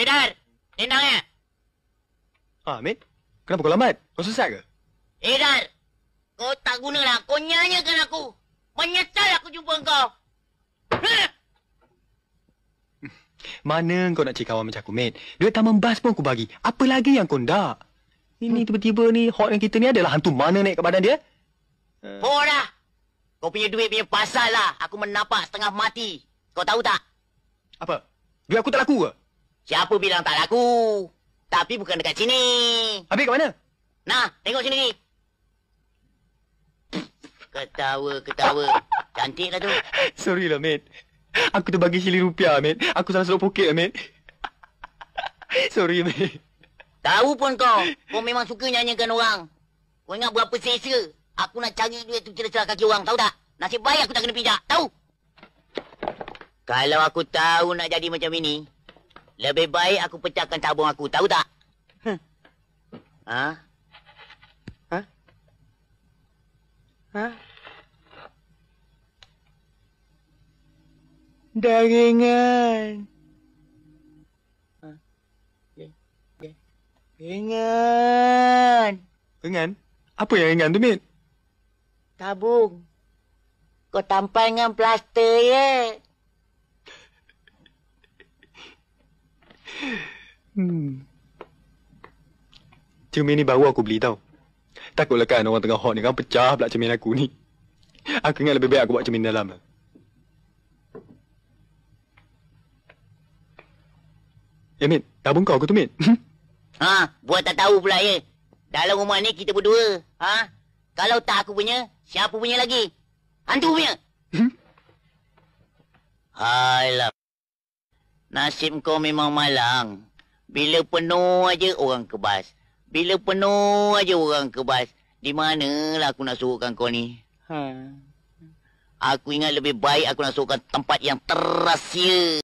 Dar, tendang ya. Mit. Kenapa kau lambat? Kau sesat ke? Dar, kau tak gunalah. Kau nyanyikan aku. Menyesal aku jumpa kau. Mana kau nak cari kawan macam aku, Mit? Duit taman bas pun aku bagi. Apa lagi yang kau nak? Ini tiba-tiba ni, hot yang kita ni adalah hantu mana naik ke badan dia? Oh dah. Kau punya duit punya pasal lah. Aku menapak setengah mati. Kau tahu tak? Apa? Duit aku tak laku ke? Siapa bilang tak laku? Tapi bukan dekat sini. Habis kat mana? Nah, tengok sini. Ketawa. Cantik lah tu. Sorry lah, Mit. Aku terbagi RM1 Mit. Aku salah seluk poket lah, Mit. Sorry, Mit. Tahu pun kau memang suka nyanyikan orang. Kau ingat berapa selesa aku nak cari duit tu celah-celah kaki orang, tahu tak? Nasib baik aku tak kena pijak, tahu? Kalau aku tahu nak jadi macam ini, lebih baik aku pecahkan tabung aku, tahu tak? Ha? Daringan. Ringan? Apa yang ringan tu, Mit? Tabung. Kau tampal dengan plaster, ya? Cermin ni baru aku beli tau. Takutlah kan orang tengah hot ni kan pecah pula cermin aku ni. Aku ingat lebih baik aku buat cermin dalam lah. Mit, tabung kau ke tu, Mit? Buat tak tahu pula, ya? Dalam rumah ni kita berdua. Kalau tak aku punya, siapa punya lagi? Hantu punya. Alah. Nasib kau memang malang. Bila penuh aja orang kebas. Bila penuh aja orang kebas. Di manalah aku nak suruhkan kau ni? Aku ingat lebih baik aku nak suruhkan tempat yang terrahsia.